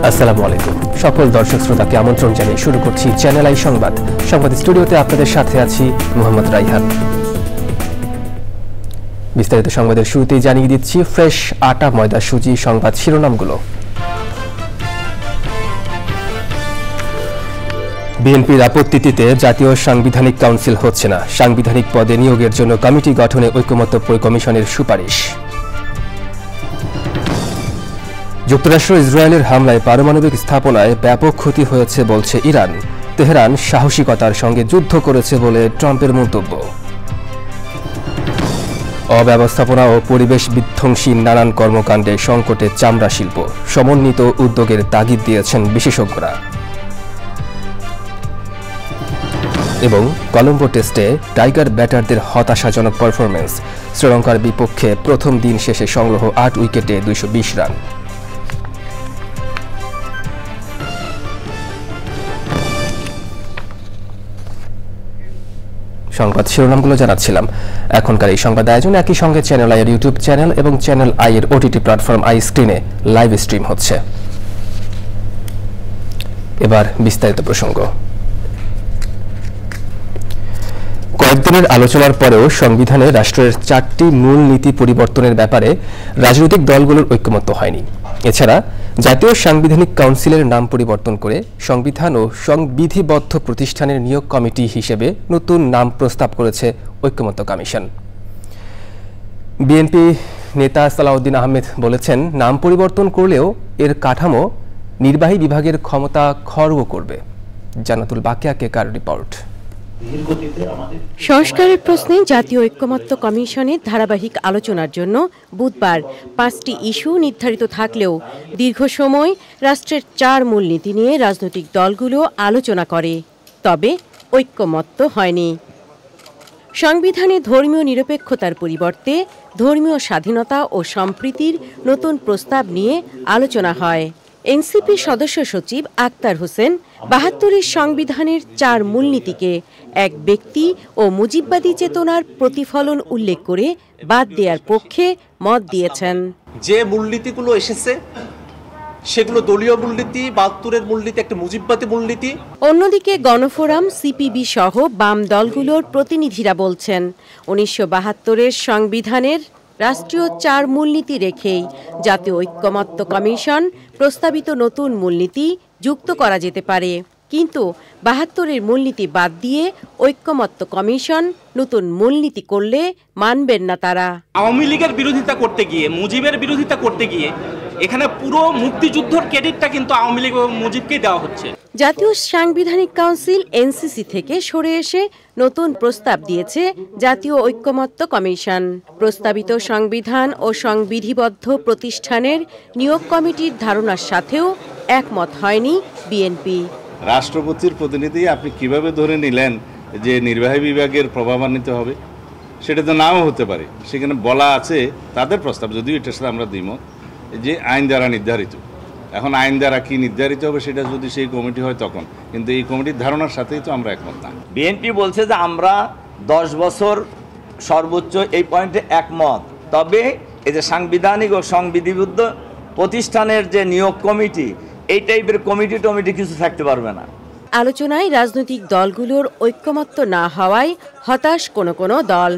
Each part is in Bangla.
আসসালামু আলাইকুম সকল দর্শক শ্রোতাকে আমন্ত্রণ জানিয়ে শুরু করছি চ্যানেল আই সংবাদ। সংবাদ স্টুডিওতে আপনাদের সাথে আছি মোহাম্মদ রাইহান। বিস্তারিত সংবাদের শুরুতেই জানিয়ে দিচ্ছি ফ্রেশ আটা ময়দা সুজি সংবাদ শিরোনামগুলো। বিএনপির আপত্তিতে জাতীয় সাংবিধানিক কাউন্সিল হচ্ছে না, সাংবিধানিক পদে নিয়োগের জন্য কমিটি গঠনে ঐকমত্য কমিশনের সুপারিশ। যুক্তরাষ্ট্র ইসরায়েলের হামলায় পারমাণবিক স্থাপনায় ব্যাপক ক্ষতি হয়েছে বলছে ইরান। তেহরান সাহসিকতার সঙ্গে যুদ্ধ করেছে বলে ট্রাম্পের মন্তব্য। অব্যবস্থাপনা ও পরিবেশ বিধ্বংসী নানান কর্মকাণ্ডে সংকটে চামড়া শিল্প, সমন্বিত উদ্যোগের তাগিদ দিয়েছেন বিশেষজ্ঞরা। এবং কলম্বো টেস্টে টাইগার ব্যাটারদের হতাশাজনক পারফরমেন্স, শ্রীলঙ্কার বিপক্ষে প্রথম দিন শেষে সংগ্রহ ৮ উইকেটে ২২০ রান। সংবাদ শিরোনামগুলো জানাচ্ছিলাম। এখনকার এই সংবাদ আয়োজন একই সঙ্গে চ্যানেল আই এর ইউটিউব চ্যানেল এবং চ্যানেল আই এর ওটিটি প্ল্যাটফর্ম আই স্ক্রিনে লাইভ স্ট্রিম হচ্ছে। এবার বিস্তারিত প্রসঙ্গ। কয়েকদিনের আলোচনার পরেও সংবিধানে রাষ্ট্রের ৪টি মূল নীতি পরিবর্তনের ব্যাপারে রাজনৈতিক দলগুলোর ঐকমত্য হয়নি। এছাড়া জাতীয় সাংবিধানিক কাউন্সিলের নাম পরিবর্তন করে সংবিধান ও সংবিধিবদ্ধ প্রতিষ্ঠানের নিয়োগ কমিটি হিসেবে নতুন নাম প্রস্তাব করেছে ঐকমত্য কমিশন। বিএনপি নেতা সালাউদ্দিন আহমেদ বলেছেন, নাম পরিবর্তন করলেও এর কাঠামো নির্বাহী বিভাগের ক্ষমতা খর্ব করবে। জান্নাতুল বাকিয়া কেকার রিপোর্ট। সংস্কারের প্রশ্নে জাতীয় ঐকমত্য কমিশনের ধারাবাহিক আলোচনার জন্য বুধবার ৫টি ইস্যু নির্ধারিত থাকলেও দীর্ঘ সময় রাষ্ট্রের ৪ মূলনীতি নিয়ে রাজনৈতিক দলগুলো আলোচনা করে, তবে ঐকমত্য হয়নি। সংবিধানে ধর্মীয় নিরপেক্ষতার পরিবর্তে ধর্মীয় স্বাধীনতা ও সম্প্রীতির নতুন প্রস্তাব নিয়ে আলোচনা হয়। এনসিপি সদস্য সচিব আক্তার হোসেন ৭২-এর সংবিধানের ৪ মূলনীতিকে এক ব্যক্তি ও মুজিববাদী চেতনার প্রতিফলন উল্লেখ করে বাদ দেওয়ার পক্ষে মত দিয়েছেন। যে মূলনীতিগুলো এসেছে সেগুলো দলীয় মূলনীতি, ৭২-এর মূলনীতি একটা মুজিববাদী মূলনীতি। অন্যদিকে গণফোরাম, সিপিবি সহ বাম দলগুলোর প্রতিনিধিরা বলছেন, ১৯৭২-এর সংবিধানের রাষ্ট্রীয় ৪ মূলনীতি রেখেই জাতীয় ঐকমত্য কমিশন প্রস্তাবিত নতুন মূলনীতি যুক্ত করা যেতে পারে, কিন্তু ৭২-এর মূলনীতি বাদ দিয়ে ঐকমত্য কমিশন নতুন মূলনীতি করলে মানবেন না তারা। আওয়ামী লীগের বিরোধিতা করতে গিয়ে, মুজিবের বিরোধিতা করতে গিয়ে এখানে পুরো মুক্তিযুদ্ধের ক্রেডিটটা কিন্তু আওয়ামী লীগ ও মুজিবকেই দেওয়া হচ্ছে। জাতীয় সাংবিধানিক কাউন্সিল এনসিসি থেকে সরে এসে নতুন প্রস্তাব দিয়েছে জাতীয় ঐকমত্য কমিশন। প্রস্তাবিত সংবিধান ও সংবিধিবদ্ধ প্রতিষ্ঠানের নিয়োগ কমিটির ধারণার সাথেও একমত হয়নি বিএনপি। রাষ্ট্রপতির প্রতিনিধি আপনি কিভাবে ধরে নিলেন যে নির্বাহী বিভাগের প্রভাবান্বিত হবে? সেটা তো নাও হতে পারে। সেখানে বলা আছে তাদের প্রস্তাব, যদিও এটার সাথে আমরা দ্বিমত, যে আইন দ্বারা নির্ধারিত। এখন আইন দ্বারা কি নির্ধারিত হবে সেটা যদি সেই কমিটি হয় তখন, কিন্তু এই কমিটির ধারণার সাথেই তো আমরা একমত না। বিএনপি বলছে যে আমরা ১০ বছর সর্বোচ্চ এই পয়েন্টে একমত, তবে এই যে সাংবিধানিক ও সংবিধিবদ্ধ প্রতিষ্ঠানের যে নিয়োগ কমিটি, এই টাইপের কমিটি কিছু থাকতে পারবে না। আলোচনায় রাজনৈতিক দলগুলোর ঐকমত্য না হওয়ায় হতাশ কোনো দল।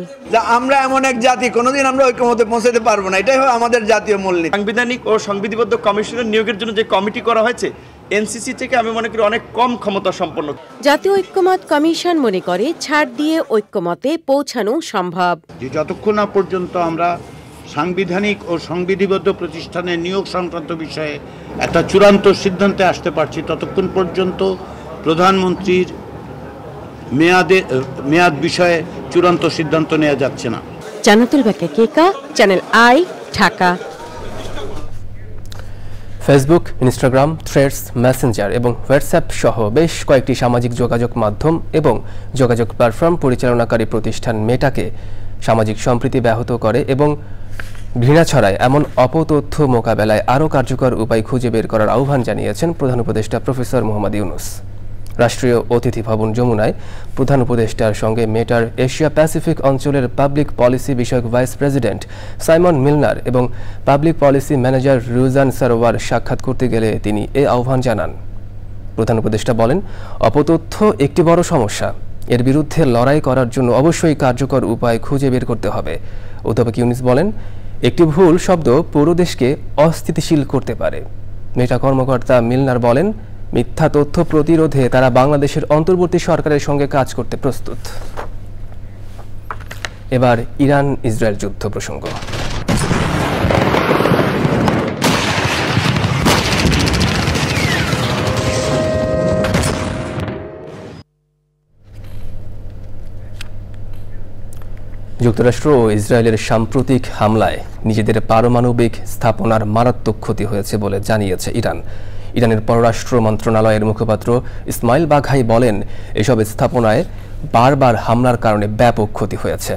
আমরা এমন এক জাতি, কোনোদিন আমরা ঐকমত্যে পৌঁছাতে পারবো না, এটাই আমাদের জাতীয় মূলনীতি। সাংবিধানিক ও সংবিধিবদ্ধ কমিশনের নিয়োগের জন্য যে কমিটি করা হয়েছে এনসিসি থেকে, আমি মনে করি অনেক কম ক্ষমতা সম্পন্ন। জাতীয় ঐকমত কমিশন মনে করে ছাড় দিয়ে ঐকমতে পৌঁছানো সম্ভব। যতক্ষণ না পর্যন্ত আমরা সাংবিধানিক ও সংবিধিবদ্ধ প্রতিষ্ঠানের নিয়োগ সংক্রান্ত বিষয়ে একটা চূড়ান্ত সিদ্ধান্তে আসতে পারছি, ততক্ষণ পর্যন্ত প্রধানমন্ত্রীর মেয়াদ বিষয়ে চূড়ান্ত সিদ্ধান্ত নেওয়া যাচ্ছে না। Jannatul Bakiya Keka, channel I, Dhaka. Facebook, Instagram, Threads, Messenger এবং হোয়াটসঅ্যাপ সহ বেশ কয়েকটি সামাজিক যোগাযোগ মাধ্যম এবং যোগাযোগ প্ল্যাটফর্ম পরিচালনাকারী প্রতিষ্ঠান মেটাকে সামাজিক সম্প্রীতি ব্যাহত করে এবং ঘৃণা ছড়ায় এমন অপতথ্য মোকাবেলায় আরও কার্যকর উপায় খুঁজে বের করার আহ্বান জানিয়েছেন প্রধান উপদেষ্টা প্রফেসর মোহাম্মদ ইউনূস। রাষ্ট্রীয় অতিথি ভবন যমুনায় প্রধান উপদেষ্টার সঙ্গে মেটার এশিয়া প্যাসিফিক অঞ্চলের পাবলিক পলিসি বিষয়ক ভাইস প্রেসিডেন্ট সাইমন মিলনার এবং public policy manager Rujan Sarwar সাক্ষাৎ করতে গেলে তিনি এ আহ্বান জানান। প্রধান উপদেষ্টা বলেন, অপতথ্য একটি বড় সমস্যা। এর বিরুদ্ধে লড়াই করার জন্য অবশ্যই কার্যকর উপায় খুঁজে বের করতে হবে। অধ্যাপক ইউনুস বলেন, একটি ভুল শব্দ পুরো দেশকে অস্থিতিশীল করতে পারে। মেটা কর্মকর্তা মিলনার বলেন, মিথ্যা তথ্য প্রতিরোধে তারা বাংলাদেশের অন্তর্বর্তী সরকারের সঙ্গে কাজ করতে প্রস্তুত। এবার ইরান ইসরায়েল যুদ্ধ প্রসঙ্গ। যুক্তরাষ্ট্র ও ইসরায়েলের সাম্প্রতিক হামলায় নিজেদের পারমাণবিক স্থাপনার মারাত্মক ক্ষতি হয়েছে বলে জানিয়েছে ইরান। ইরানের পররাষ্ট্র মন্ত্রণালয়ের মুখপাত্র ইসমাইল বাঘাই বলেন, এসব স্থাপনায় বারবার হামলার কারণে ব্যাপক ক্ষতি হয়েছে।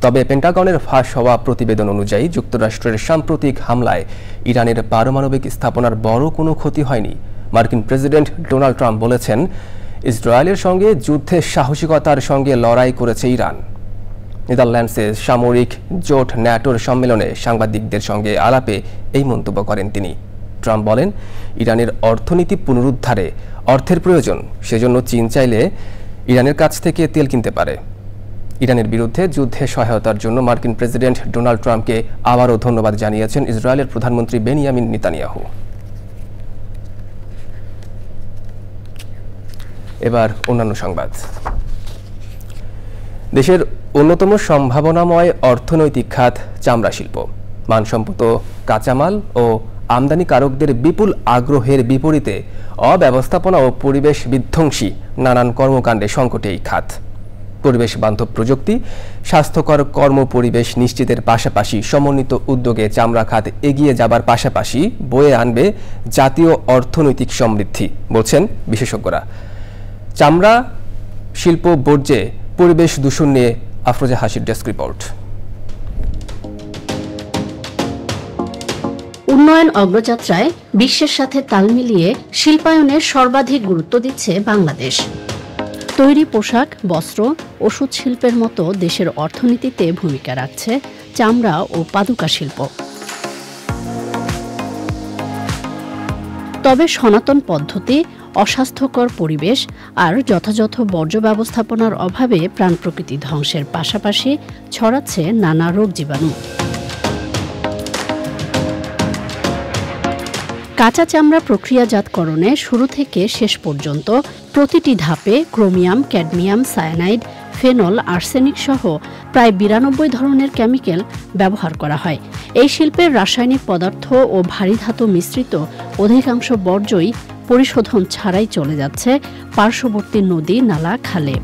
তবে পেন্টাগনের ফাঁস হওয়া প্রতিবেদন অনুযায়ী যুক্তরাষ্ট্রের সাম্প্রতিক হামলায় ইরানের পারমাণবিক স্থাপনার বড় কোনো ক্ষতি হয়নি। মার্কিন প্রেসিডেন্ট ডোনাল্ড ট্রাম্প বলেছেন, ইসরায়েলের সঙ্গে যুদ্ধে সাহসিকতার সঙ্গে লড়াই করেছে ইরান। নেদারল্যান্ডসে সামরিক জোট ন্যাটোর সম্মেলনে সাংবাদিকদের সঙ্গে আলাপে এই মন্তব্য করেন তিনি। ট্রাম্প বলেন, ইরানের অর্থনীতি পুনরুদ্ধারে অর্থের প্রয়োজন, সেজন্য চীন চাইলে ইরানের কাছ থেকে তেল কিনতে পারে। ইরানের বিরুদ্ধে যুদ্ধে সহায়তার জন্য মার্কিন প্রেসিডেন্ট ডোনাল্ড ট্রাম্পকে আবারও ধন্যবাদ জানিয়েছেন ইসরায়েলের প্রধানমন্ত্রী বেনিয়ামিন নেতানিয়াহু। এবার অন্যান্য সংবাদ। দেশের অন্যতম সম্ভাবনাময় অর্থনৈতিক খাত চামড়া শিল্প। মানসম্মত কাঁচামাল ও আমদানিকারকদের বিপুল আগ্রহের বিপরীতে অব্যবস্থাপনা ও পরিবেশ বিধ্বংসী নানান কর্মকাণ্ডে সংকটে এই খাত। পরিবেশ বান্ধব প্রযুক্তি, স্বাস্থ্যকর কর্মপরিবেশ নিশ্চিতের পাশাপাশি সমন্বিত উদ্যোগে চামড়া খাত এগিয়ে যাবার পাশাপাশি বয়ে আনবে জাতীয় অর্থনৈতিক সমৃদ্ধি, বলছেন বিশেষজ্ঞরা। চামড়া শিল্প বর্জ্যে পরিবেশ দূষণ নিয়ে আফরোজা হাসির ডেস্ক রিপোর্ট। উন্নয়ন অগ্রযাত্রায় বিশ্বের সাথে তাল মিলিয়ে শিল্পায়নের সর্বাধিক গুরুত্ব দিচ্ছে বাংলাদেশ। তৈরি পোশাক, বস্ত্র, ওষুধ শিল্পের মতো দেশের অর্থনীতিতে ভূমিকা রাখছে চামড়া ও পাদুকা শিল্প। তবে সনাতন পদ্ধতি, অস্বাস্থ্যকর পরিবেশ আর যথাযথ বর্জ্য ব্যবস্থাপনার অভাবে প্রাণ প্রকৃতি ধ্বংসের পাশাপাশি ছড়াচ্ছে নানা রোগ জীবাণু। কাঁচা চামড়া প্রক্রিয়াজাতকরণে শুরু থেকে শেষ পর্যন্ত প্রতিটি ধাপে chromium, cadmium, cyanide, phenol, arsenic সহ প্রায় 92 ধরনের কেমিক্যাল ব্যবহার করা হয়। এই শিল্পের রাসায়নিক পদার্থ ও ভারী ধাতু মিশ্রিত অধিকাংশ বর্জ্যই পরিশোধন ছাড়াই চলে যাচ্ছে পার্শ্ববর্তী নদী, নালা, খালে।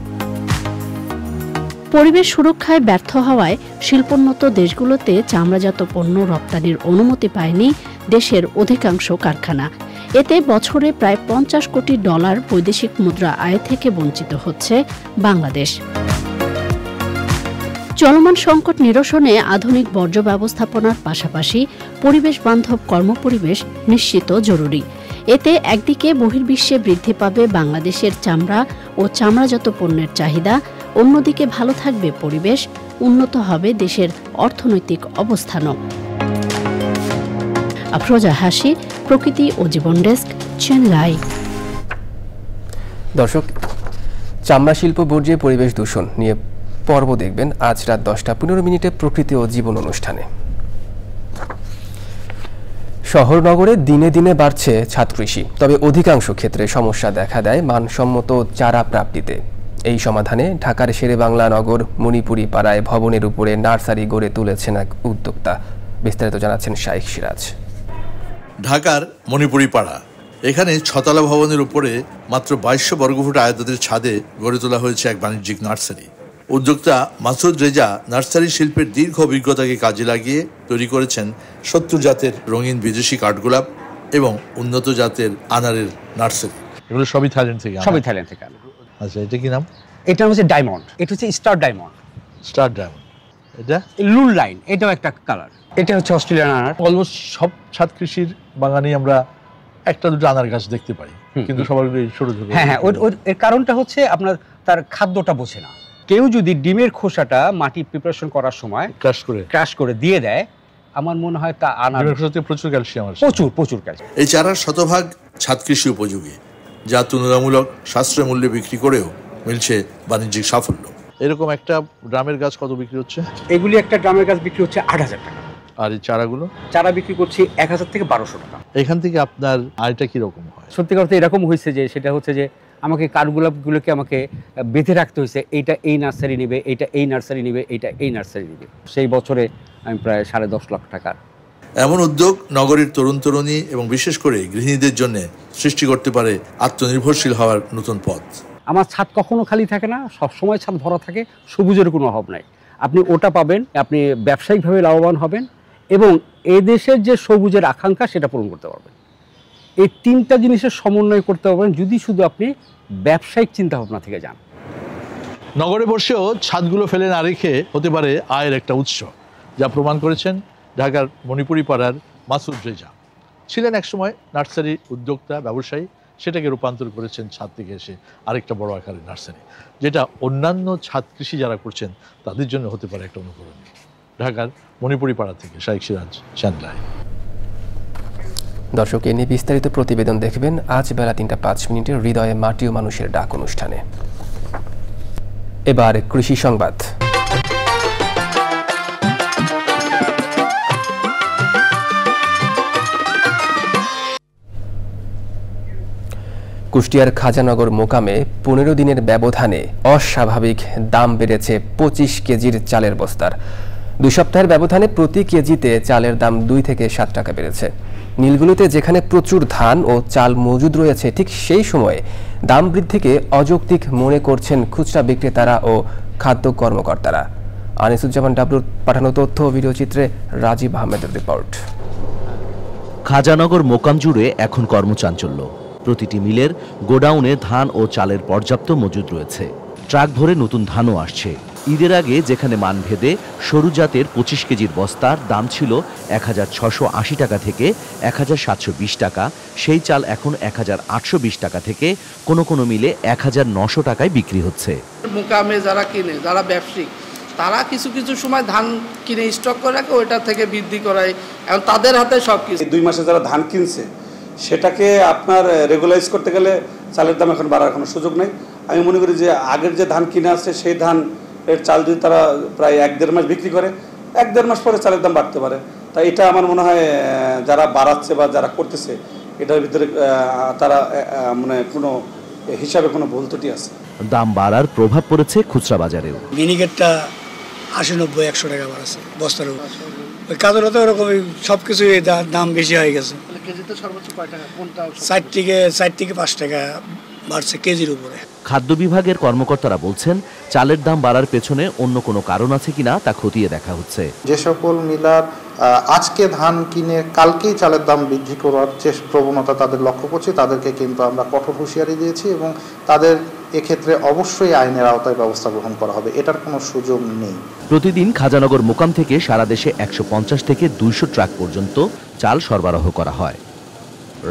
পরিবেশ সুরক্ষায় ব্যর্থ হওয়ায় শিল্পোন্নত দেশগুলোতে চামড়াজাত পণ্য রপ্তানির অনুমতি পায়নি দেশের অধিকাংশ কারখানা। এতে বছরে প্রায় $50 কোটি বৈদেশিক মুদ্রা আয় থেকে বঞ্চিত হচ্ছে বাংলাদেশ। চলমান সংকট নিরসনে আধুনিক বর্জ্য ব্যবস্থাপনার পাশাপাশি পরিবেশ বান্ধব কর্মপরিবেশ নিশ্চিত জরুরি। এতে একদিকে বহির্বিশ্বে বৃদ্ধি পাবে বাংলাদেশের চামড়া ও চামড়াজাত পণ্যের চাহিদা, অন্যদিকে ভালো থাকবে পরিবেশ, উন্নত হবে দেশের অর্থনৈতিক অবস্থানও। আফরোজা হাসি, প্রকৃতি ও জীবন ডেস্ক, চেন্নাই। দর্শক, চামড়া শিল্প বর্জ্যে পরিবেশ দূষণ নিয়ে পর্ব দেখবেন আজ রাত 10:15 প্রকৃতি ও জীবন অনুষ্ঠানে। শহর নগরে দিনে দিনে বাড়ছে ছাদ কৃষি, তবে অধিকাংশ ক্ষেত্রে সমস্যা দেখা দেয় মানসম্মত চারা প্রাপ্তিতে। এই সমাধানে ঢাকার শেরেবাংলা নগর মণিপুরি পাড়ায় ভবনের উপরে নার্সারি গড়ে তুলেছেন এক উদ্যোক্তা। বিস্তারিত জানাচ্ছেন শাইখ সিরাজ। ঢাকার মণিপুরি পাড়া, এখানে 6 তলা ভবনের উপরে মাত্র 2200 বর্গফুট আয়তনের ছাদে গড়ে তোলা হয়েছে এক বাণিজ্যিক নার্সারি। উদ্যোক্তা মাসুদ রেজা নার্সারি শিল্পের দীর্ঘ অভিজ্ঞতাকে কাজে লাগিয়ে তৈরি করেছেন 70 জাতের রঙিন বিদেশি কাঠগোলাপ এবং উন্নত জাতের আনারের নার্সারি। এগুলো সবই থাইল্যান্ড থেকে? সবই থাইল্যান্ড থেকে। আচ্ছা, এটা কি নাম? এটা হচ্ছে ডায়মন্ড, এটা হচ্ছে স্টার ডায়মন্ড। Star diamond. এটা লুল লাইন, এটাও একটা কালার। এটা হচ্ছে অস্ট্রেলিয়ান আনার। অলমোস্ট সব ছাদ কৃষির বাগানে আমরা একটা দুটো আনার গাছ দেখতে পাই। কিন্তু সবার ছোট ছোট। হ্যাঁ হ্যাঁ, এর কারণটা হচ্ছে আপনার তার খাদ্যটা বোঝে না। কেউ যদি ডিমের খোসাটা মাটি প্রিপারেশন করার সময় ক্রাশ করে দিয়ে দেয়, আমার মনে হয় তা ডিমের খোসাতে প্রচুর ক্যালসিয়াম আছে, প্রচুর ক্যালসিয়াম। এই চারার শতভাগ ছাদ কৃষি উপযোগী, যা তুলনামূলক সাশ্রয় মূল্যে বিক্রি করেও মিলছে বাণিজ্যিক সাফল্য। এরকম একটা ড্রামের গাছ কত বিক্রি হচ্ছে? এগুলি একটা ড্রামের গাছ বিক্রি হচ্ছে 8,000 টাকা। আর এই চারাগুলো? চারা বিক্রি করছি 1,000 থেকে 1,200 টাকা। এখান থেকে আপনার আয়টা কিরকম হয়? সত্যি কথা এরকম হয়েছে যে সেটা হচ্ছে যে আমাকে কাঠগোলাপগুলোকে আমাকে বেঁধে রাখতে হয়েছে, এইটা এই নার্সারি নেবে, এইটা এই নার্সারি নেবে, এইটা এই নার্সারি নেবে। সেই বছরে আমি প্রায় 10.5 লাখ টাকার। এমন উদ্যোগ নগরীর তরুণ তরুণী এবং বিশেষ করে গৃহিণীদের জন্য সৃষ্টি করতে পারে আত্মনির্ভরশীল হওয়ার নতুন পথ। আমার ছাদ কখনো খালি থাকে না, সবসময় ছাদ ভরা থাকে, সবুজের কোনো অভাব নাই। আপনি ওটা পাবেন, আপনি ব্যবসায়িকভাবে লাভবান হবেন এবং এই দেশের যে সবুজের আকাঙ্ক্ষা সেটা পূরণ করতে পারবেন। এই তিনটা জিনিসের সমন্বয় করতে পারবেন যদি শুধু আপনি ব্যবসায়িক চিন্তাভাবনা থেকে যান। নগরে বসেও ছাদগুলো ফেলে না রেখে হতে পারে আয়ের একটা উৎস, যা প্রমাণ করেছেন ঢাকার মণিপুরি পাড়ার মাসুদ রেজা। ছিলেন একসময় নার্সারি উদ্যোক্তা, ব্যবসায়ী, সেটাকে রূপান্তর করেছেন ছাদ থেকে এসে আরেকটা বড় আকারের নার্সারি, যেটা অন্যান্য ছাদ কৃষি যারা করছেন তাদের জন্য হতে পারে একটা অনুকরণ। ঢাকার মণিপুরি পাড়া থেকে শাইখ সিরাজ, চ্যানেল আই। দর্শক, এ নিয়ে বিস্তারিত প্রতিবেদন দেখবেন আজ বেলা 3টা 5 মিনিটের হৃদয়ে মাটি ও মানুষের ডাক অনুষ্ঠানে। এবার কৃষি সংবাদ। কুষ্টিয়ার খাজানগর মোকামে 15 দিনের ব্যবধানে অস্বাভাবিক দাম বেড়েছে 25 কেজির চালের বস্তার। 2 সপ্তাহের ব্যবধানে প্রতি কেজিতে চালের দাম 2 থেকে 7 টাকা বেড়েছে। মিলগুলোতে যেখানে প্রচুর ধান ও চাল মজুদ রয়েছে, ঠিক সেই সময়ে দাম বৃদ্ধিকে অযৌক্তিক মনে করছেন খুচরা বিক্রেতারা ও খাদ্য কর্মকর্তারা। আনিসুজ্জামান ডাবলুর পাঠানো তথ্য ও ভিডিওচিত্রে রাজীব আহমেদের রিপোর্ট। খাজানগর মোকাম জুড়ে এখন কর্মচাঞ্চল্য। প্রতিটি মিলের গোডাউনে ধান ও চালের পর্যাপ্ত মজুদ রয়েছে। ট্রাক ভরে নতুন ধানও আসছে। ঈদের আগে যেখানে মানভেদে সরু জাতের 25 কেজির বস্তার দাম ছিল 1,680 টাকা থেকে 1,720 টাকা, সেই চাল এখন 1,820 টাকা থেকে কোনো কোনো মিলে 1,900 টাকায় বিক্রি হচ্ছে। মোকামে যারা কিনে, যারা ব্যবসায়িক, তারা কিছু কিছু সময় ধান কিনে স্টক করে রাখে, ওইটা থেকে বৃদ্ধি করায়। এখন তাদের হাতে সব কিছু। 2 মাসে যারা ধান কিনছে সেটাকে আপনার রেগুলাইজ করতে গেলে চালের দাম এখন বাড়ার কোনো সুযোগ নেই। আমি মনে করি যে আগের যে ধান কিনে আসছে সেই ধান এর চাল যদি তারা প্রায় 1-1.5 মাস বিক্রি করে, 1-1.5 মাস পরে চালের দাম বাড়তে পারে। তাই এটা আমার মনে হয় যারা বাড়াচ্ছে বা যারা করতেছে এটার ভিতরে তারা মানে কোনো হিসাবে কোনো ভুল ত্রুটি আছে। দাম বাড়ার প্রভাব পড়েছে খুচরা বাজারেও। মিনিকেটটা 80-90-100 টাকা বাড়ছে বস্তার উপর। ওই কাজের তো ওরকমই সব কিছুই দাম বেশি হয়ে গেছে। কেজিতে সর্বোচ্চ কয় টাকা? কোনটা? 4 থেকে 5 টাকা বাড়ছে কেজির উপরে। খাদ্য বিভাগের কর্মকর্তারা বলছেন, চালের দাম বাড়ার পেছনে অন্য কোনো কারণ আছে কিনা তা খতিয়ে দেখা হচ্ছে। যে সকল মিলার আজকে ধান কিনে কালকেই চালের দাম বৃদ্ধি করার যে প্রবণতা তাদের লক্ষ্য করছি, তাদেরকে কিন্তু আমরা কঠোর হুঁশিয়ারি দিয়েছি এবং তাদের এক্ষেত্রে অবশ্যই আইনের আওতায় ব্যবস্থা গ্রহণ করা হবে, এটার কোনো সুযোগ নেই। প্রতিদিন খাজানগর মোকাম থেকে সারা দেশে 150 থেকে 200 ট্রাক পর্যন্ত চাল সরবরাহ করা হয়।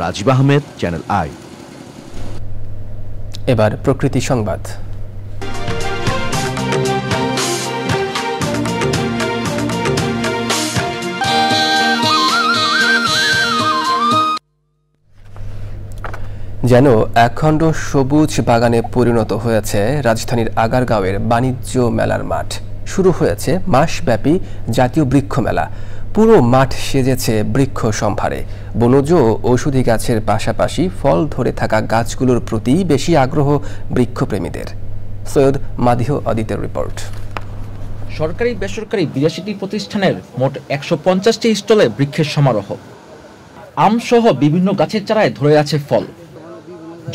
Rajib Ahmed, channel I. এবার প্রকৃতি সংবাদ। যেন একখণ্ড সবুজ বাগানে পরিণত হয়েছে রাজধানীর আগারগাঁওয়ের বাণিজ্য মেলার মাঠ। শুরু হয়েছে মাসব্যাপী জাতীয় বৃক্ষ মেলা। পুরো মাঠ সেজেছে বৃক্ষ সম্ভারে। বনজ ও ঔষধি গাছের পাশাপাশি ফল ধরে থাকা গাছগুলোর প্রতি বেশি আগ্রহ বৃক্ষপ্রেমীদের। সৈয়দ মাদিহ অদিতের রিপোর্ট। সরকারি বেসরকারি 82টি প্রতিষ্ঠানের মোট 150টি স্টলে বৃক্ষের সমারোহ। আমসহ বিভিন্ন গাছের চারায় ধরে আছে ফল।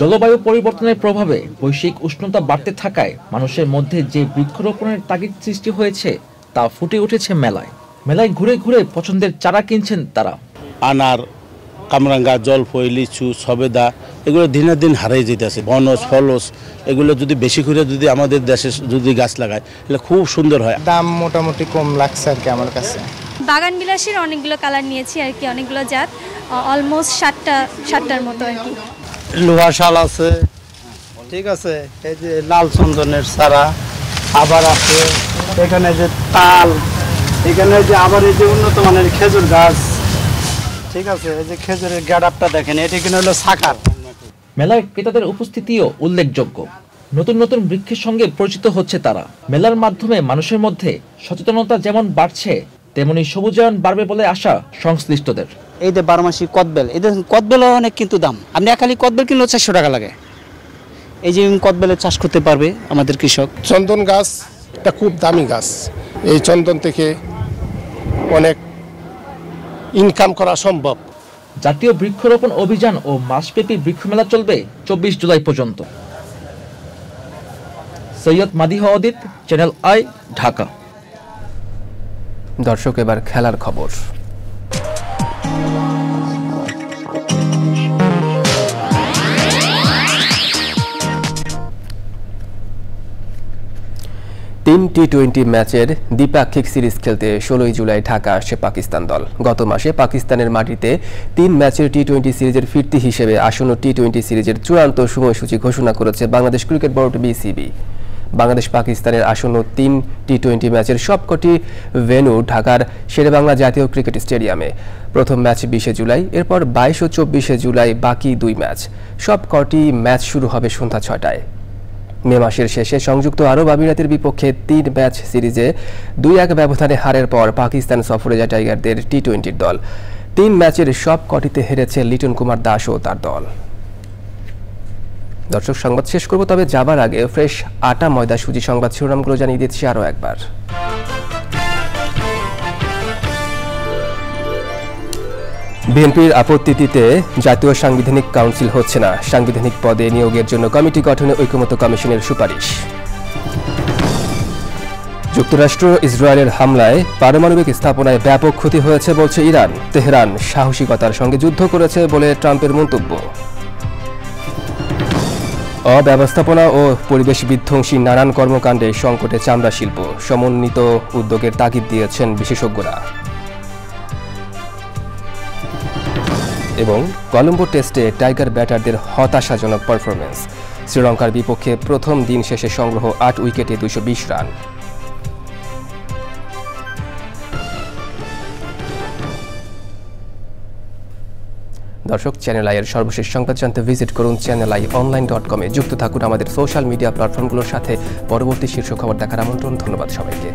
জলবায়ু পরিবর্তনের প্রভাবে বৈশ্বিক উষ্ণতা বাড়তে থাকায় মানুষের মধ্যে যে বৃক্ষরোপণের তাগিদ সৃষ্টি হয়েছে তা ফুটে উঠেছে মেলায়। মেলায় ঘুরে ঘুরে পছন্দের চারা কিনছেন তারা। আনার, কামরাঙ্গা, জলফই, লিচু, সবেদা এগুলো দিনের দিন হারিয়ে যেতেছে। বনজ, ফলস এগুলো যদি বেশি করে যদি আমাদের দেশে যদি গাছ লাগায় তাহলে খুব সুন্দর হয়। দাম মোটামুটি কম লাগছে আর কি আমার কাছে। বাগান বিলাসীর অনেকগুলো কালার নিয়েছি আর কি, অনেকগুলো জাত, অলমোস্ট 60টার মতো আর কি। লোহা শাল আছে, ঠিক আছে, এই যে লাল চন্দনের চারা আবার আছে, এখানে যে তাল, এখানে যে আবার এই যে উন্নত মানের খেজুর গাছ, ঠিক আছে, এই যে খেজুরের গ্যাডাপটা দেখেন, এটা কিনা হলো সাকার। মেলায় ক্রেতাদের উপস্থিতিও উল্লেখযোগ্য। নতুন নতুন বৃক্ষের সঙ্গে পরিচিত হচ্ছে তারা। মেলার মাধ্যমে মানুষের মধ্যে সচেতনতা যেমন বাড়ছে, তেমনি সবুজায়ন বাড়বে বলে আশা সংশ্লিষ্টদের। এই যে 12 মাসি কদবেল, এদের কদবেলও অনেক কিন্তু দাম। আপনি একালি কদবেল কিনলেও 400 টাকা লাগে। এই যে কদবেলের চাষ করতে পারবে আমাদের কৃষক। চন্দন গাছ এটা খুব দামি গাছ, এই চন্দন থেকে অনেক ইনকাম করা সম্ভব। জাতীয় বৃক্ষরোপণ অভিযান ও মাসব্যাপী বৃক্ষমেলা চলবে 24 জুলাই পর্যন্ত। সৈয়দ মাদিহ অদিত, চ্যানেল আই, ঢাকা। দর্শক, এবার খেলার খবর। তিন টি-20 ম্যাচের দ্বিপাক্ষিক সিরিজ খেলতে 16 জুলাই ঢাকা আসছে পাকিস্তান দল। গত মাসে পাকিস্তানের মাটিতে 3 ম্যাচের টি-20 সিরিজের ফিরতি হিসেবে আসন্ন টি-20 সিরিজের চূড়ান্ত সময়সূচি ঘোষণা করেছে Bangladesh cricket board BCB. Bangladesh পাকিস্তানের আসন্ন 3 টি-20 ম্যাচের সবকটি ভেন্যু ঢাকার শেরেবাংলা জাতীয় ক্রিকেট স্টেডিয়ামে। প্রথম ম্যাচ 20 জুলাই, এরপর 22 ও 24 জুলাই বাকি 2 ম্যাচ। সবকটি ম্যাচ শুরু হবে সন্ধ্যা 6টায়। মে মাসের শেষে সংযুক্ত আরব আমিরাতের বিপক্ষে 3 ম্যাচ সিরিজে 2-1 ব্যবধানে হারের পর পাকিস্তান সফরে যায় টাইগারদের টি-20 দল। 3 ম্যাচের সব কটিতে হেরেছে লিটন কুমার দাস ও তার দল। দর্শক, সংবাদ শেষ করব, তবে যাবার আগে ফ্রেশ আটা ময়দা সুজি সংবাদ শিরোনামগুলো জানিয়ে দিচ্ছি আরও একবার। বিএনপির আপত্তিতে জাতীয় সাংবিধানিক কাউন্সিল হচ্ছে না। সাংবিধানিক পদে নিয়োগের জন্য কমিটি গঠনে ঐকমত্য কমিশনের সুপারিশ। যুক্তরাষ্ট্র ইসরায়েলের হামলায় পারমাণবিক স্থাপনায় ব্যাপক ক্ষতি হয়েছে বলছে ইরান। তেহরান সাহসিকতার সঙ্গে যুদ্ধ করেছে বলে ট্রাম্পের মন্তব্য। অব্যবস্থাপনা ও পরিবেশ বিধ্বংসী নানান কর্মকাণ্ডে সংকটে চামড়া শিল্প। সমন্বিত উদ্যোগের তাগিদ দিয়েছেন বিশেষজ্ঞরা। এবং কলম্বো টেস্টে টাইগার ব্যাটারদের হতাশাজনক পারফরমেন্স। শ্রীলঙ্কার বিপক্ষে প্রথম দিন শেষে সংগ্রহ 8 উইকেটে 220 রান। দর্শক, চ্যানেল আই এর সর্বশেষ সংবাদ জানতে ভিজিট করুন channelionline.com-এ। যুক্ত থাকুন আমাদের সোশ্যাল মিডিয়া প্ল্যাটফর্মগুলোর সাথে। পরবর্তী শীর্ষ খবর দেখার আমন্ত্রণ। ধন্যবাদ সবাইকে।